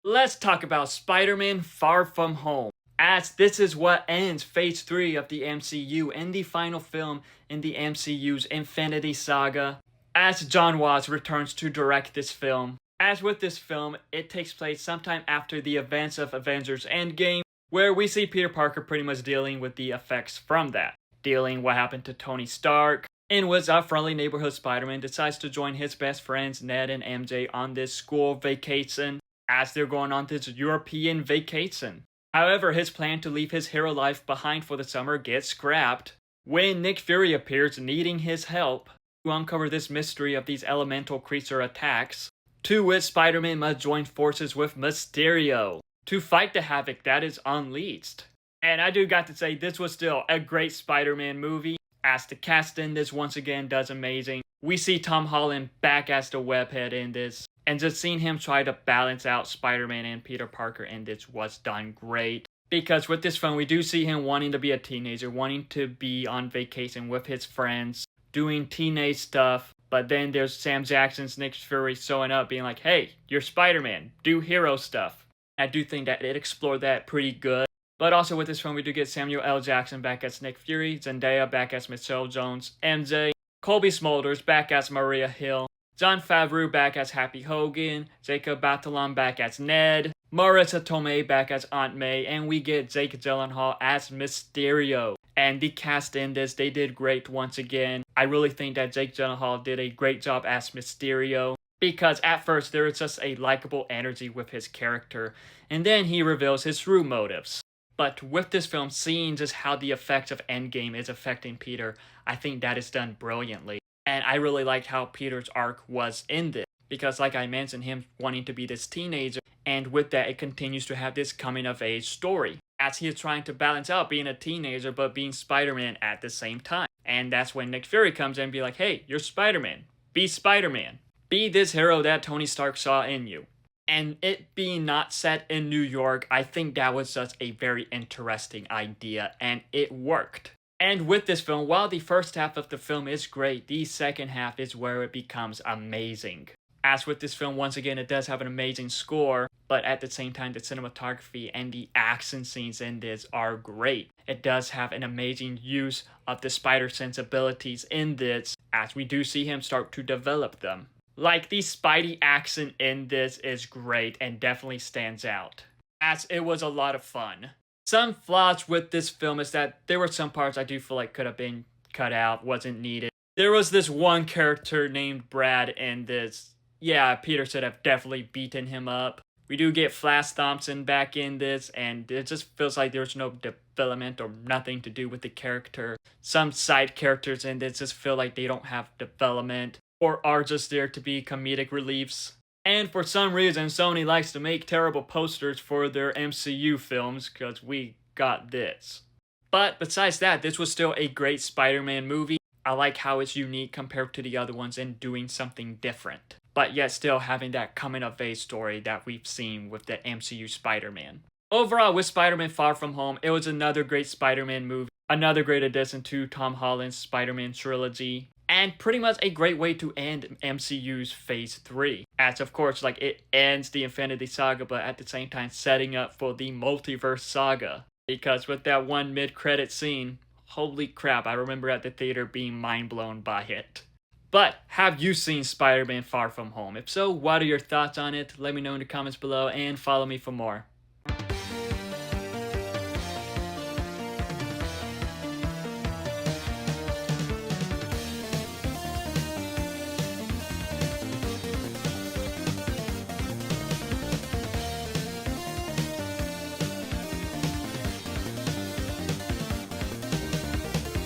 Let's talk about Spider-Man Far From Home, as this is what ends Phase 3 of the MCU and the final film in the MCU's Infinity Saga, as John Watts returns to direct this film. As with this film, it takes place sometime after the events of Avengers Endgame, where we see Peter Parker pretty much dealing with the effects from that, dealing what happened to Tony Stark, in which our friendly neighborhood Spider-Man decides to join his best friends Ned and MJ on this school vacation, as they're going on this European vacation. However, his plan to leave his hero life behind for the summer gets scrapped when Nick Fury appears needing his help to uncover this mystery of these elemental creature attacks, to which Spider-Man must join forces with Mysterio to fight the havoc that is unleashed. And I do got to say, this was still a great Spider-Man movie, as the cast in this once again does amazing. We see Tom Holland back as the webhead in this, and just seeing him try to balance out Spider-Man and Peter Parker in this was done great. Because with this film, we do see him wanting to be a teenager, wanting to be on vacation with his friends, doing teenage stuff. But then there's Sam Jackson's Nick Fury showing up being like, hey, you're Spider-Man, do hero stuff. I do think that it explored that pretty good. But also with this film, we do get Samuel L. Jackson back as Nick Fury, Zendaya back as Michelle Jones, MJ, Colby Smulders back as Maria Hill, Jon Favreau back as Happy Hogan, Jacob Batalon back as Ned, Marissa Tomei back as Aunt May, and we get Jake Gyllenhaal as Mysterio. And the cast in this, they did great once again. I really think that Jake Gyllenhaal did a great job as Mysterio, because at first there is just a likable energy with his character, and then he reveals his true motives. But with this film, seeing just how the effects of Endgame is affecting Peter, I think that is done brilliantly. And I really liked how Peter's arc was in this, because like I mentioned, him wanting to be this teenager, and with that it continues to have this coming of age story, as he is trying to balance out being a teenager but being Spider-Man at the same time. And that's when Nick Fury comes in and be like, hey, you're Spider-Man. Be Spider-Man. Be this hero that Tony Stark saw in you. And it being not set in New York, I think that was just a very interesting idea, and it worked. And with this film, while the first half of the film is great, the second half is where it becomes amazing. As with this film, once again, it does have an amazing score, but at the same time, the cinematography and the action scenes in this are great. It does have an amazing use of the spider sensibilities in this, as we do see him start to develop them. Like, the Spidey action in this is great and definitely stands out, as it was a lot of fun. Some flaws with this film is that there were some parts I do feel like could have been cut out, wasn't needed. There was this one character named Brad in this. Yeah, Peter should have definitely beaten him up. We do get Flash Thompson back in this, and it just feels like there's no development or nothing to do with the character. Some side characters in this just feel like they don't have development, or are just there to be comedic reliefs. And for some reason, Sony likes to make terrible posters for their MCU films, because we got this. But besides that, this was still a great Spider-Man movie. I like how it's unique compared to the other ones and doing something different, but yet still having that coming-of-age story that we've seen with the MCU Spider-Man. Overall, with Spider-Man Far From Home, it was another great Spider-Man movie, another great addition to Tom Holland's Spider-Man trilogy, and pretty much a great way to end MCU's Phase 3. As of course, like, it ends the Infinity Saga, but at the same time setting up for the Multiverse Saga. Because with that one mid-credit scene, holy crap, I remember at the theater being mind-blown by it. But have you seen Spider-Man Far From Home? If so, what are your thoughts on it? Let me know in the comments below and follow me for more.